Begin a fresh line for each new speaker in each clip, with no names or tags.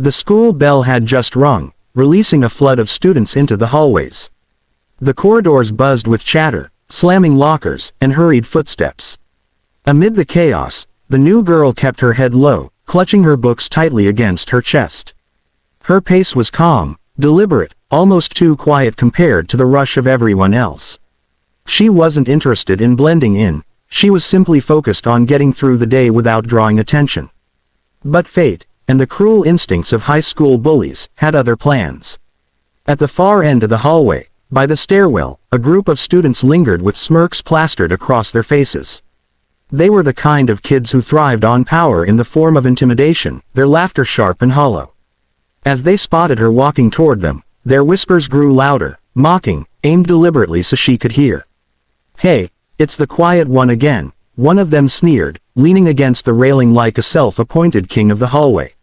The school bell had just rung, releasing a flood of students into the hallways. The corridors buzzed with chatter, slamming lockers, and hurried footsteps. Amid the chaos, the new girl kept her head low, clutching her books tightly against her chest. Her pace was calm, deliberate, almost too quiet compared to the rush of everyone else. She wasn't interested in blending in, she was simply focused on getting through the day without drawing attention. But fate, and the cruel instincts of high school bullies, had other plans. At the far end of the hallway, by the stairwell, a group of students lingered with smirks plastered across their faces. They were the kind of kids who thrived on power in the form of intimidation, their laughter sharp and hollow. As they spotted her walking toward them, their whispers grew louder, mocking, aimed deliberately so she could hear. "Hey, it's the quiet one again," one of them sneered, leaning against the railing like a self-appointed king of the hallway.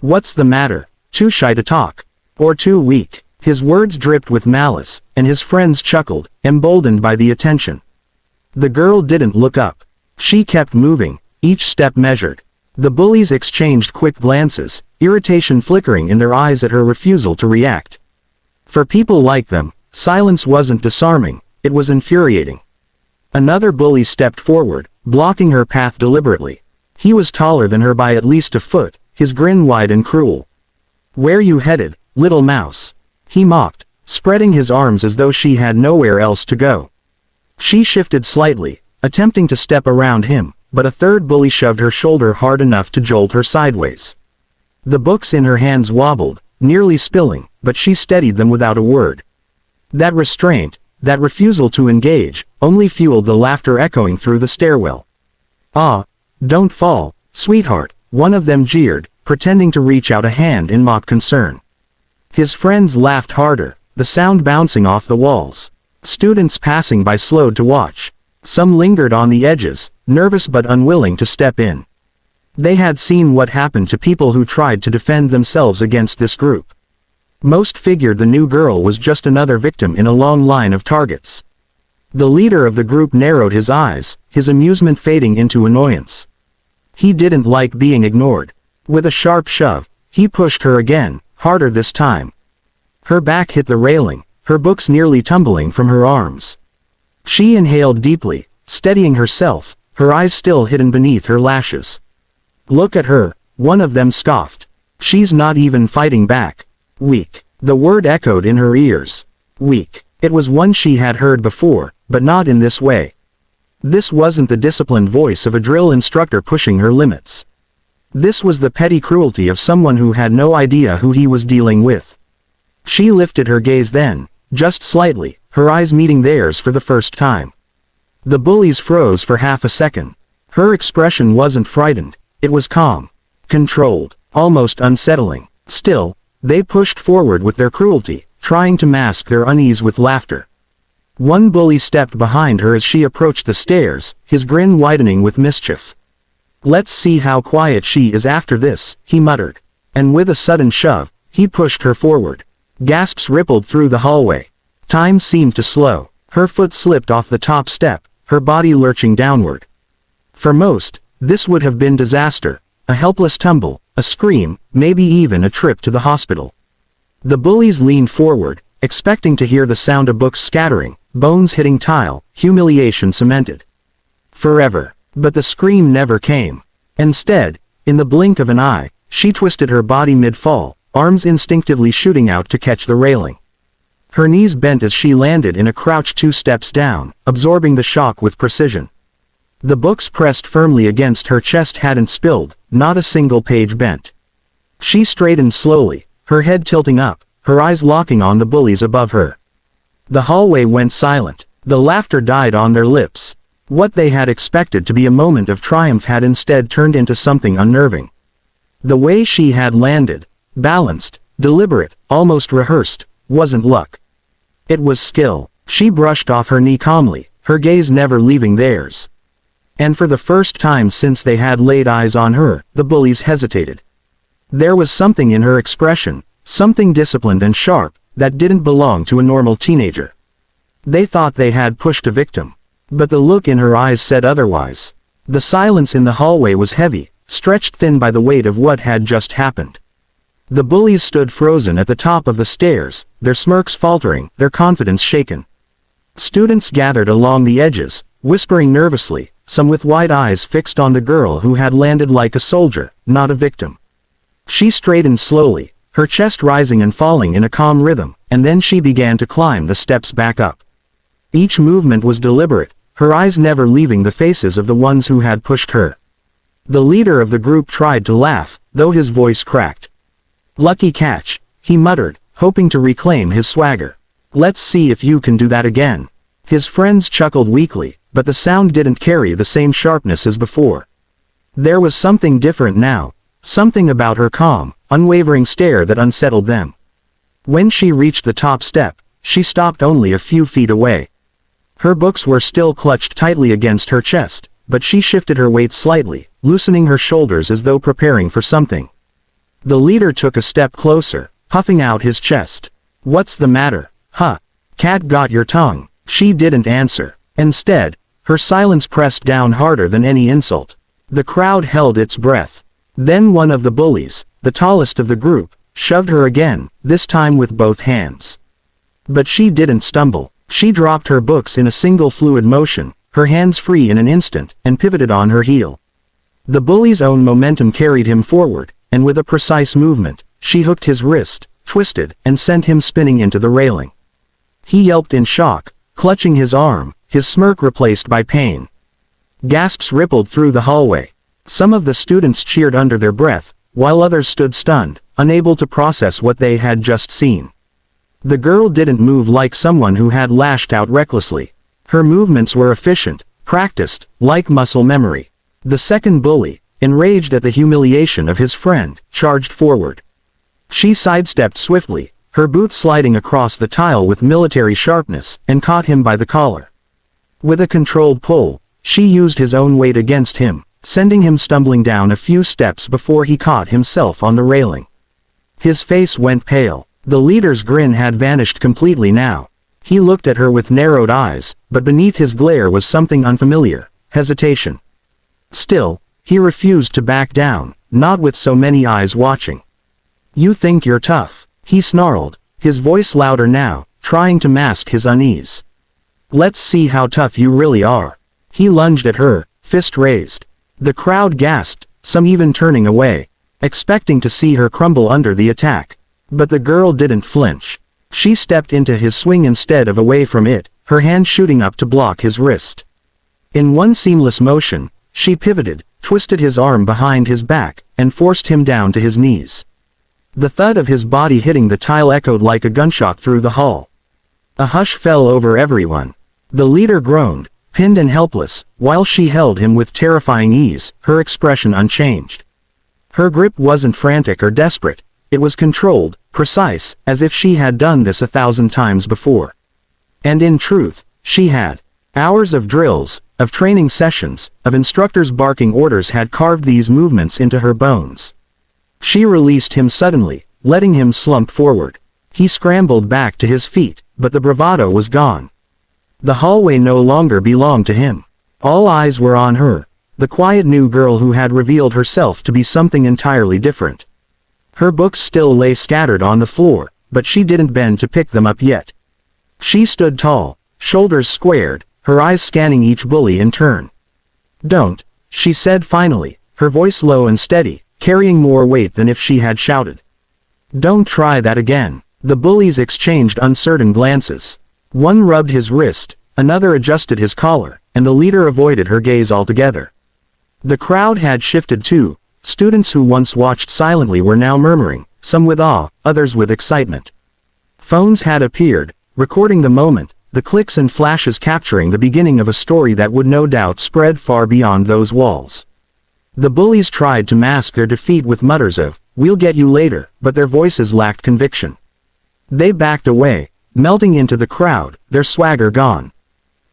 "What's the matter? Too shy to talk? Or too weak?" His words dripped with malice, and his friends chuckled, emboldened by the attention. The girl didn't look up. She kept moving, each step measured. The bullies exchanged quick glances, irritation flickering in their eyes at her refusal to react. For people like them, silence wasn't disarming, it was infuriating. Another bully stepped forward, blocking her path deliberately. He was taller than her by at least a foot, his grin wide and cruel. "Where you headed, little mouse?" he mocked, spreading his arms as though she had nowhere else to go. She shifted slightly, attempting to step around him, but a third bully shoved her shoulder hard enough to jolt her sideways. The books in her hands wobbled, nearly spilling, but she steadied them without a word. That restraint, that refusal to engage, only fueled the laughter echoing through the stairwell. "Ah, don't fall, sweetheart," one of them jeered, pretending to reach out a hand in mock concern. His friends laughed harder, the sound bouncing off the walls. Students passing by slowed to watch. Some lingered on the edges, nervous but unwilling to step in. They had seen what happened to people who tried to defend themselves against this group. Most figured the new girl was just another victim in a long line of targets. The leader of the group narrowed his eyes, his amusement fading into annoyance. He didn't like being ignored. With a sharp shove, he pushed her again, harder this time. Her back hit the railing, her books nearly tumbling from her arms. She inhaled deeply, steadying herself, her eyes still hidden beneath her lashes. "Look at her," one of them scoffed. "She's not even fighting back. Weak." The word echoed in her ears. Weak. It was one she had heard before, but not in this way. This wasn't the disciplined voice of a drill instructor pushing her limits. This was the petty cruelty of someone who had no idea who he was dealing with. She lifted her gaze then, just slightly, her eyes meeting theirs for the first time. The bullies froze for half a second. Her expression wasn't frightened, it was calm, controlled, almost unsettling. Still, they pushed forward with their cruelty, trying to mask their unease with laughter. One bully stepped behind her as she approached the stairs, his grin widening with mischief. "Let's see how quiet she is after this," he muttered. And with a sudden shove, he pushed her forward. Gasps rippled through the hallway. Time seemed to slow. Her foot slipped off the top step, her body lurching downward. For most, this would have been disaster, a helpless tumble, a scream, maybe even a trip to the hospital. The bullies leaned forward, expecting to hear the sound of books scattering, bones hitting tile, humiliation cemented. Forever. But the scream never came. Instead, in the blink of an eye, she twisted her body mid-fall, arms instinctively shooting out to catch the railing. Her knees bent as she landed in a crouch 2 steps down, absorbing the shock with precision. The books pressed firmly against her chest hadn't spilled, not a single page bent. She straightened slowly, her head tilting up, her eyes locking on the bullies above her. The hallway went silent. The laughter died on their lips. What they had expected to be a moment of triumph had instead turned into something unnerving. The way she had landed, balanced, deliberate, almost rehearsed, wasn't luck. It was skill. She brushed off her knee calmly, her gaze never leaving theirs. And for the first time since they had laid eyes on her, the bullies hesitated. There was something in her expression, something disciplined and sharp, that didn't belong to a normal teenager. They thought they had pushed a victim. But the look in her eyes said otherwise. The silence in the hallway was heavy, stretched thin by the weight of what had just happened. The bullies stood frozen at the top of the stairs, their smirks faltering, their confidence shaken. Students gathered along the edges, whispering nervously, some with wide eyes fixed on the girl who had landed like a soldier, not a victim. She straightened slowly, her chest rising and falling in a calm rhythm, and then she began to climb the steps back up. Each movement was deliberate, her eyes never leaving the faces of the ones who had pushed her. The leader of the group tried to laugh, though his voice cracked. "Lucky catch," he muttered, hoping to reclaim his swagger. "Let's see if you can do that again." His friends chuckled weakly, but the sound didn't carry the same sharpness as before. There was something different now, something about her calm, unwavering stare that unsettled them. When she reached the top step, she stopped only a few feet away. Her books were still clutched tightly against her chest, but she shifted her weight slightly, loosening her shoulders as though preparing for something. The leader took a step closer, puffing out his chest. "What's the matter, huh? Cat got your tongue?" She didn't answer. Instead, her silence pressed down harder than any insult. The crowd held its breath. Then one of the bullies, the tallest of the group, shoved her again, this time with both hands. But she didn't stumble. She dropped her books in a single fluid motion, her hands free in an instant, and pivoted on her heel. The bully's own momentum carried him forward, and with a precise movement, she hooked his wrist, twisted, and sent him spinning into the railing. He yelped in shock, clutching his arm, his smirk replaced by pain. Gasps rippled through the hallway. Some of the students cheered under their breath, while others stood stunned, unable to process what they had just seen. The girl didn't move like someone who had lashed out recklessly. Her movements were efficient, practiced, like muscle memory. The second bully, enraged at the humiliation of his friend, charged forward. She sidestepped swiftly, her boot sliding across the tile with military sharpness, and caught him by the collar. With a controlled pull, she used his own weight against him, sending him stumbling down a few steps before he caught himself on the railing. His face went pale. The leader's grin had vanished completely now. He looked at her with narrowed eyes, but beneath his glare was something unfamiliar, hesitation. Still, he refused to back down, not with so many eyes watching. "You think you're tough," he snarled, his voice louder now, trying to mask his unease. "Let's see how tough you really are." He lunged at her, fist raised. The crowd gasped, some even turning away, expecting to see her crumble under the attack. But the girl didn't flinch. She stepped into his swing instead of away from it, her hand shooting up to block his wrist. In one seamless motion, she pivoted, twisted his arm behind his back, and forced him down to his knees. The thud of his body hitting the tile echoed like a gunshot through the hall. A hush fell over everyone. The leader groaned, pinned and helpless, while she held him with terrifying ease, her expression unchanged. Her grip wasn't frantic or desperate. It was controlled, precise, as if she had done this 1,000 times before. And in truth, she had. Hours of drills, of training sessions, of instructors barking orders had carved these movements into her bones. She released him suddenly, letting him slump forward. He scrambled back to his feet, but the bravado was gone. The hallway no longer belonged to him. All eyes were on her, the quiet new girl who had revealed herself to be something entirely different. Her books still lay scattered on the floor, but she didn't bend to pick them up yet. She stood tall, shoulders squared, her eyes scanning each bully in turn. "Don't," she said finally, her voice low and steady, carrying more weight than if she had shouted. "Don't try that again." The bullies exchanged uncertain glances. One rubbed his wrist, another adjusted his collar, and the leader avoided her gaze altogether. The crowd had shifted too. Students who once watched silently were now murmuring, some with awe, others with excitement. Phones had appeared, recording the moment, the clicks and flashes capturing the beginning of a story that would no doubt spread far beyond those walls. The bullies tried to mask their defeat with mutters of, "We'll get you later," but their voices lacked conviction. They backed away, melting into the crowd, their swagger gone.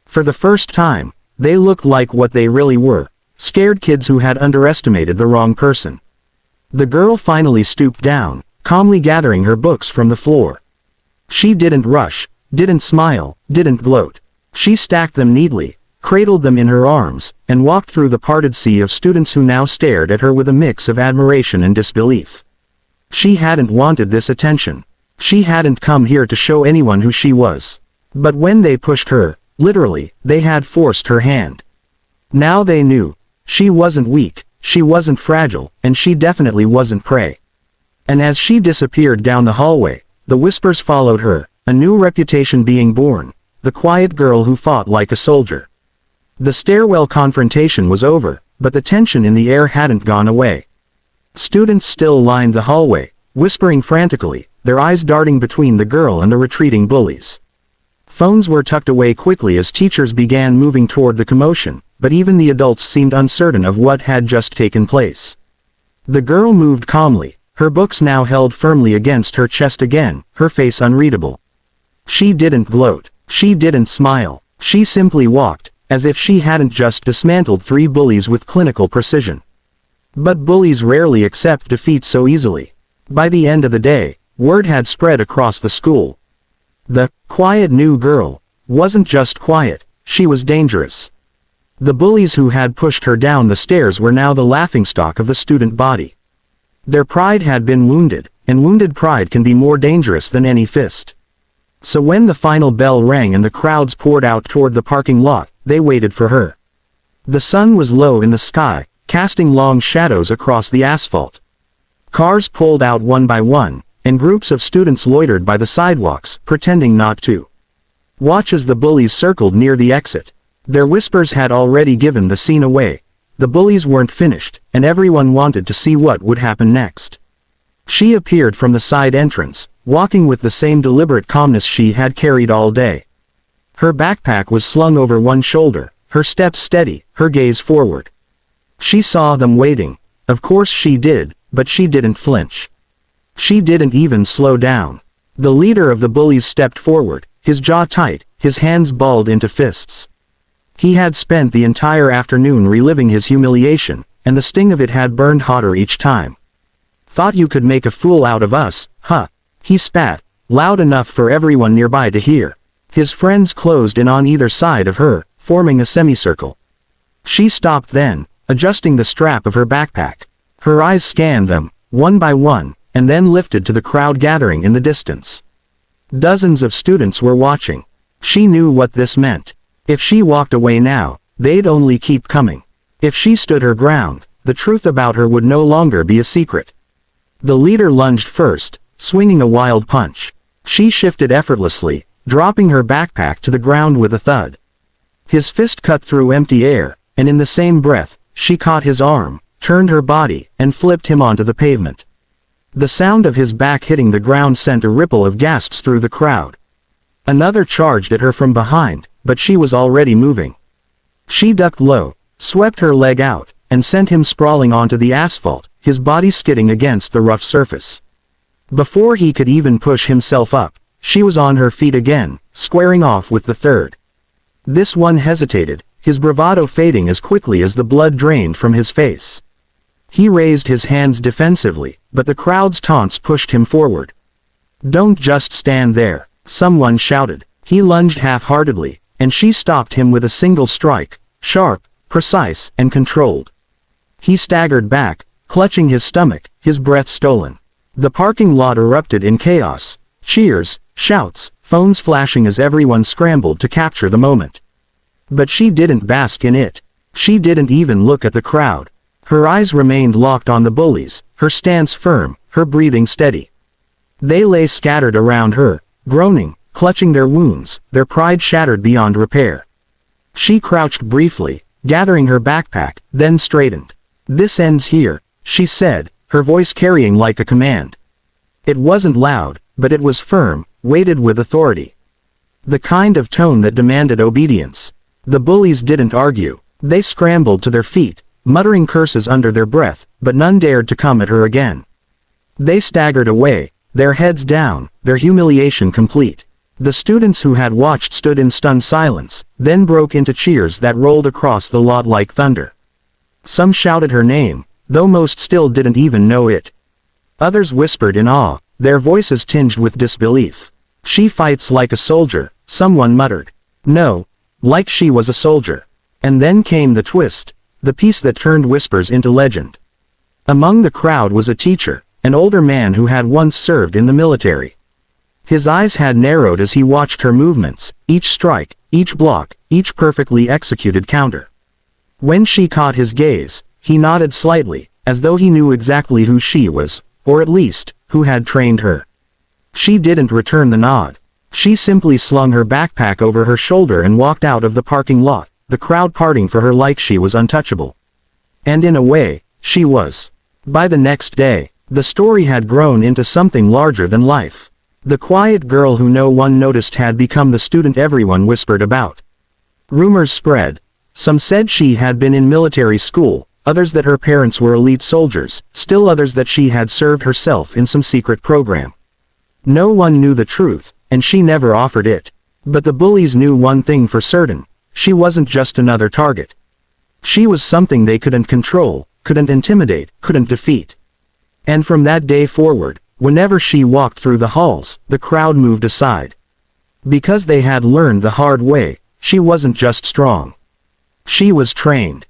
For the first time, they looked like what they really were. Scared kids who had underestimated the wrong person. The girl finally stooped down, calmly gathering her books from the floor. She didn't rush, didn't smile, didn't gloat. She stacked them neatly, cradled them in her arms, and walked through the parted sea of students who now stared at her with a mix of admiration and disbelief. She hadn't wanted this attention. She hadn't come here to show anyone who she was. But when they pushed her, literally, they had forced her hand. Now they knew. She wasn't weak, she wasn't fragile, and she definitely wasn't prey. And as she disappeared down the hallway, the whispers followed her, a new reputation being born, the quiet girl who fought like a soldier. The stairwell confrontation was over, but the tension in the air hadn't gone away. Students still lined the hallway, whispering frantically, their eyes darting between the girl and the retreating bullies. Phones were tucked away quickly as teachers began moving toward the commotion, but even the adults seemed uncertain of what had just taken place. The girl moved calmly, her books now held firmly against her chest again, her face unreadable. She didn't gloat, she didn't smile, she simply walked, as if she hadn't just dismantled 3 bullies with clinical precision. But bullies rarely accept defeat so easily. By the end of the day, word had spread across the school. The quiet new girl wasn't just quiet, she was dangerous. The bullies who had pushed her down the stairs were now the laughingstock of the student body. Their pride had been wounded, and wounded pride can be more dangerous than any fist. So when the final bell rang and the crowds poured out toward the parking lot, they waited for her. The sun was low in the sky, casting long shadows across the asphalt. Cars pulled out one by one, and groups of students loitered by the sidewalks, pretending not to watch as the bullies circled near the exit. Their whispers had already given the scene away. The bullies weren't finished, and everyone wanted to see what would happen next. She appeared from the side entrance, walking with the same deliberate calmness she had carried all day. Her backpack was slung over one shoulder, her steps steady, her gaze forward. She saw them waiting. Of course she did, but she didn't flinch. She didn't even slow down. The leader of the bullies stepped forward, his jaw tight, his hands balled into fists. He had spent the entire afternoon reliving his humiliation, and the sting of it had burned hotter each time. "Thought you could make a fool out of us, huh?" He spat, loud enough for everyone nearby to hear. His friends closed in on either side of her, forming a semicircle. She stopped then, adjusting the strap of her backpack. Her eyes scanned them, one by one, and then lifted to the crowd gathering in the distance. Dozens of students were watching. She knew what this meant. If she walked away now, they'd only keep coming. If she stood her ground, the truth about her would no longer be a secret. The leader lunged first, swinging a wild punch. She shifted effortlessly, dropping her backpack to the ground with a thud. His fist cut through empty air, and in the same breath, she caught his arm, turned her body, and flipped him onto the pavement. The sound of his back hitting the ground sent a ripple of gasps through the crowd. Another charged at her from behind, but she was already moving. She ducked low, swept her leg out, and sent him sprawling onto the asphalt, his body skidding against the rough surface. Before he could even push himself up, she was on her feet again, squaring off with the third. This one hesitated, his bravado fading as quickly as the blood drained from his face. He raised his hands defensively, but the crowd's taunts pushed him forward. "Don't just stand there," someone shouted. He lunged half-heartedly, and she stopped him with a single strike, sharp, precise, and controlled. He staggered back, clutching his stomach, his breath stolen. The parking lot erupted in chaos, cheers, shouts, phones flashing as everyone scrambled to capture the moment. But she didn't bask in it. She didn't even look at the crowd. Her eyes remained locked on the bullies, her stance firm, her breathing steady. They lay scattered around her, groaning, clutching their wounds, their pride shattered beyond repair. She crouched briefly, gathering her backpack, then straightened. "This ends here," she said, her voice carrying like a command. It wasn't loud, but it was firm, weighted with authority. The kind of tone that demanded obedience. The bullies didn't argue. They scrambled to their feet, muttering curses under their breath, but none dared to come at her again. They staggered away, their heads down, their humiliation complete. The students who had watched stood in stunned silence, then broke into cheers that rolled across the lot like thunder. Some shouted her name, though most still didn't even know it. Others whispered in awe, their voices tinged with disbelief. "She fights like a soldier," someone muttered. "No, like she was a soldier." And then came the twist, the piece that turned whispers into legend. Among the crowd was a teacher, an older man who had once served in the military. His eyes had narrowed as he watched her movements, each strike, each block, each perfectly executed counter. When she caught his gaze, he nodded slightly, as though he knew exactly who she was, or at least, who had trained her. She didn't return the nod. She simply slung her backpack over her shoulder and walked out of the parking lot, the crowd parting for her like she was untouchable. And in a way, she was. By the next day, the story had grown into something larger than life. The quiet girl who no one noticed had become the student everyone whispered about. Rumors spread. Some said she had been in military school, others that her parents were elite soldiers, still others that she had served herself in some secret program. No one knew the truth, and she never offered it. But the bullies knew one thing for certain: she wasn't just another target. She was something they couldn't control, couldn't intimidate, couldn't defeat. And from that day forward, whenever she walked through the halls, the crowd moved aside. Because they had learned the hard way, she wasn't just strong. She was trained.